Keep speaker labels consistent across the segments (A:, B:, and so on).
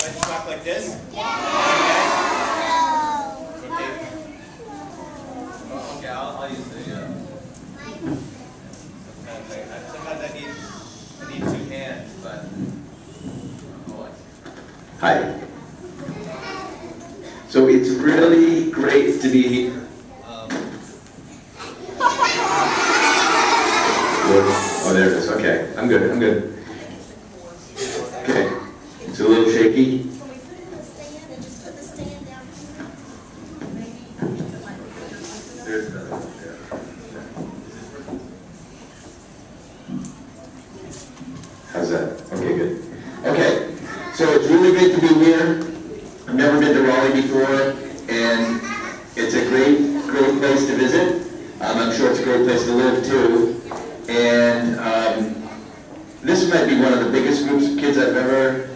A: Like to talk like this? Yeah. Okay. Oh, okay, I'll use the. Sometimes I need two hands, but.
B: Hi. So it's really great to be here. Oh, there it is. Okay, I'm good. I'm good. Okay, it's a little shaky.
C: Can we put it in the stand and just put the stand down?
B: There's the, how's that? Okay, good. Okay, so it's really great to be here. I've never been to Raleigh before, and it's a great place to visit. I'm sure it's a great place to live too. And this might be one of the biggest groups of kids I've ever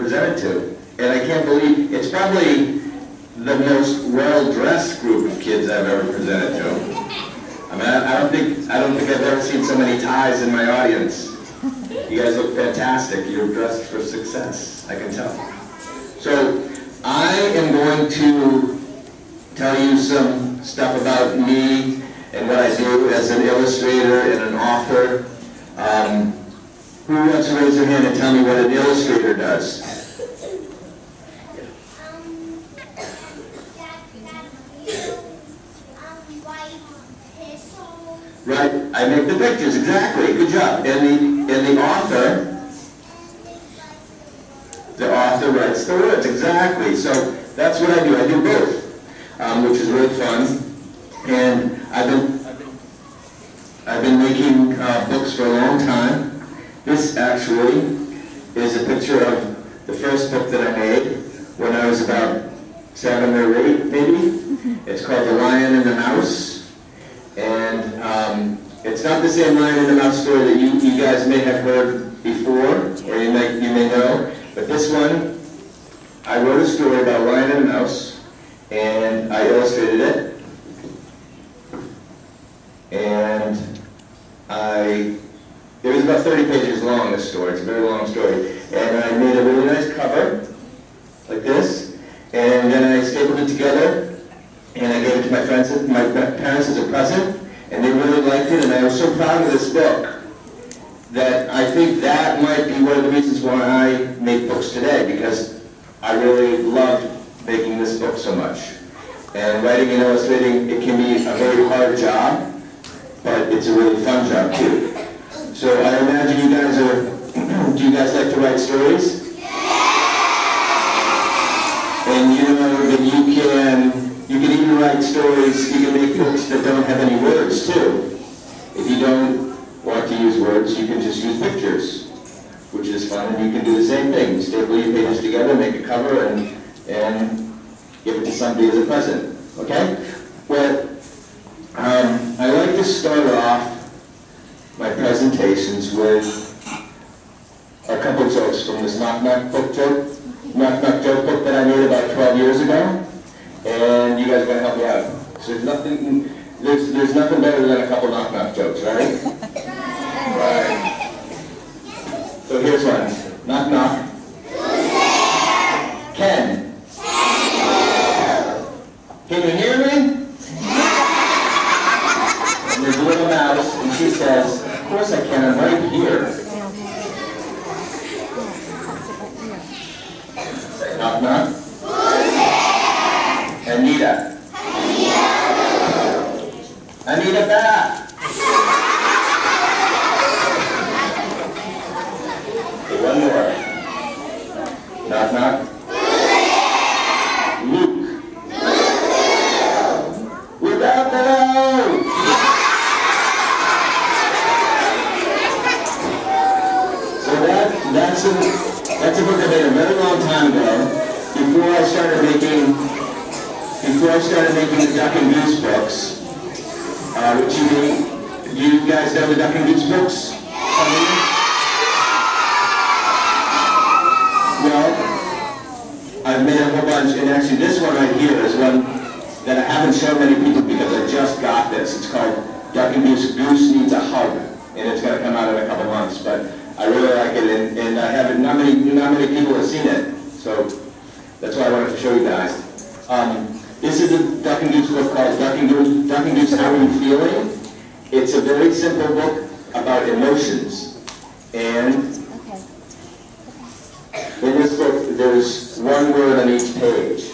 B: presented to. And I can't believe it's probably the most well-dressed group of kids I've ever presented to. I mean, I don't think I've ever seen so many ties in my audience. You guys look fantastic. You're dressed for success, I can tell. So I am going to tell you some stuff about me and what I do as an illustrator and an author. Who wants to raise their hand and tell me what an illustrator does? Right, I make the pictures, exactly, good job. And the author writes the words, exactly. So that's what I do both, which is really fun. And I've been making books for a long time. This actually is a picture of the first book that I made when I was about 7 or 8, maybe. It's called The Lion and the Mouse. And it's not the same Lion and the Mouse story that you guys may have heard before, or you may know. But this one, I wrote a story about a lion and a mouse, and I illustrated it. And it was about 30 pages long, this story. It's a very long story. And I made a really nice cover, like this. And then I stapled it together, and I gave it to my parents as a present. And they really liked it, and I was so proud of this book that I think that might be one of the reasons why I make books today, because I really loved making this book so much. And writing and illustrating, it can be a very hard job, but it's a really fun job too. So I imagine you guys do you guys like to write stories? Yeah! And you know that you can even write stories, you can make books that don't have any words too. If you don't want to use words, you can just use pictures, which is fun, and you can do the same thing. Staple your pages together, make a cover, and give it to somebody as a present. Okay? Well, I like to start off my presentations with a couple jokes from this knock knock joke book that I made about 12 years ago, and you guys are going to help me out. So there's nothing better than a couple knock knock jokes, right? Right. So here's one. Knock knock. Who's there? Ken. Can you hear me? And there's a little mouse, and she says, "Of course I can, I'm right here." Say knock knock. Who's there? Anita. Anita back. Okay, one more. Knock knock. Luke. Look out below! So that's a book I made a very long time ago. Before I started making the Duck and Goose books. You guys know the Duck and Goose books? Well, I've made a whole bunch, and actually this one right here is one that I haven't shown many people because I just got this. It's called Duck and Goose, Goose Needs a Hug, and it's going to come out in a couple months. But I really like it, and I haven't, not many people have seen it, so that's why I wanted to show you guys. This is a Duck and Goose book called Duck and Goose, How Are You Feeling? It's a very simple book about emotions, and in this book there's one word on each page,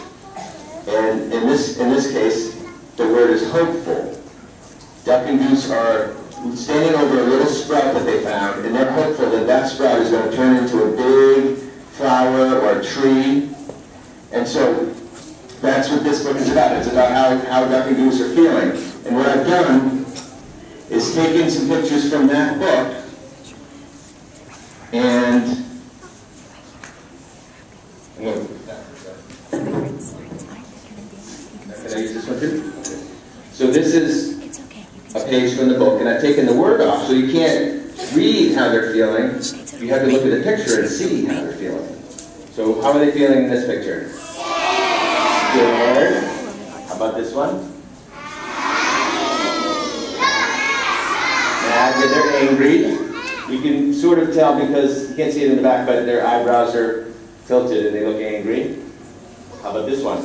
B: and in this case the word is hopeful. Duck and Goose are standing over a little sprout that they found, and they're hopeful that that sprout is going to turn into a big flower or a tree. And so that's what this book is about. It's about how Duck and Goose are feeling. And what I've done is taken some pictures from that book, and can I use this one too? So this is a page from the book, and I've taken the word off, so you can't read how they're feeling. You have to look at the picture and see how they're feeling. So how are they feeling in this picture? Scared. How about this one? Mad. Yeah, they're angry. You can sort of tell because you can't see it in the back, but their eyebrows are tilted and they look angry. How about this one?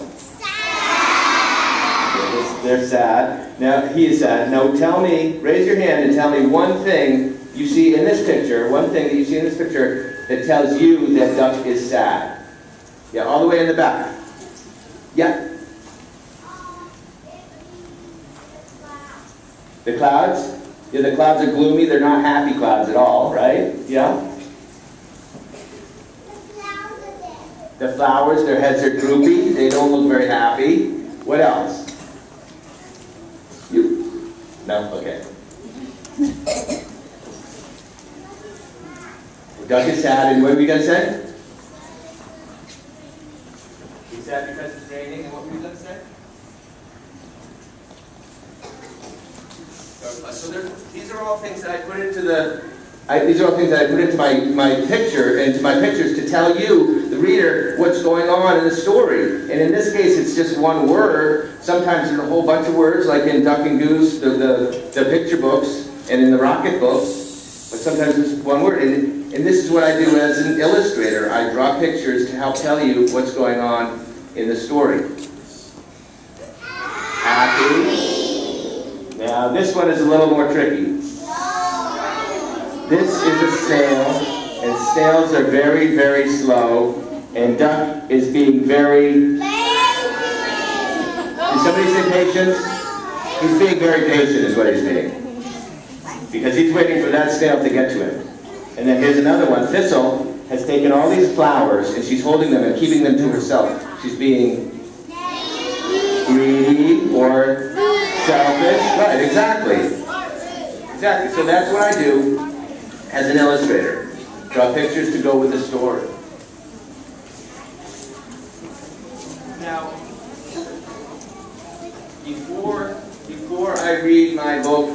B: They're sad. Now, he is sad. Now, tell me, raise your hand and tell me one thing you see in this picture, one thing that you see in this picture that tells you that Duck is sad. Yeah, all the way in the back. Yeah. The clouds? Yeah, the clouds are gloomy. They're not happy clouds at all, right? Yeah? The flowers, their heads are droopy. They don't look very happy. What else? You? No? Okay. Duck is sad, and what were you going to say? He's sad because it's raining, and what were you going to say? So these are all things that I put into my picture, into my pictures to tell you, the reader, what's going on in the story. And in this case, it's just one word. Sometimes there's a whole bunch of words, like in Duck and Goose, the picture books, and in the Rocket books. But sometimes it's one word. And this is what I do as an illustrator. I draw pictures to help tell you what's going on in the story. Happy. Now, this one is a little more tricky. This is a snail, and snails are very, very slow, and Duck is being very... Did somebody say patient? He's being very patient is what he's being. Because he's waiting for that snail to get to him. And then here's another one. Thistle has taken all these flowers, and she's holding them and keeping them to herself. She's being greedy or selfish. Right, exactly. Exactly. So that's what I do as an illustrator. Draw pictures to go with the story. Now, before I read my book,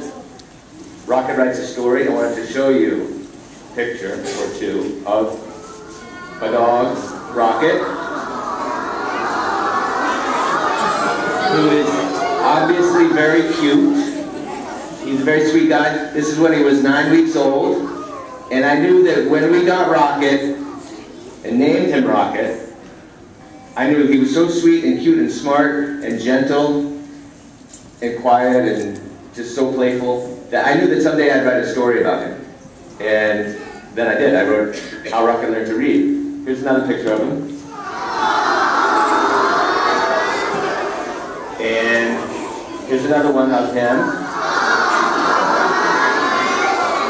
B: Rocket Writes a Story, I wanted to show you a picture or two of my dog, Rocket, who is obviously very cute. He's a very sweet guy. This is when he was 9 weeks old. And I knew that when we got Rocket and named him Rocket, I knew he was so sweet and cute and smart and gentle and quiet and just so playful that I knew that someday I'd write a story about him. And then I did. I wrote How Rocket Learned to Read. Here's another picture of him. And here's another one of him.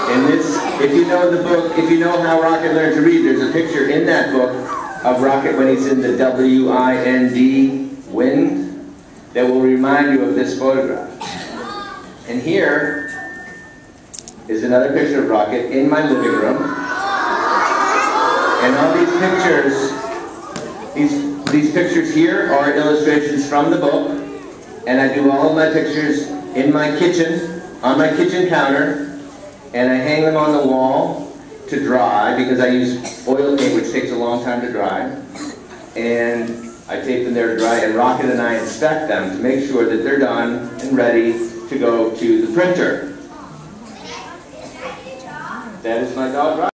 B: And this, if you know the book, if you know How Rocket Learned to Read, there's a picture in that book of Rocket when he's in the WIND, wind, that will remind you of this photograph. And here is another picture of Rocket in my living room. And all these pictures, these pictures here are illustrations from the book. And I do all of my pictures in my kitchen, on my kitchen counter. And I hang them on the wall to dry because I use oil paint, which takes a long time to dry. And I tape them there to dry, and Rocket and I inspect them to make sure that they're done and ready to go to the printer. That is my dog, Rocket.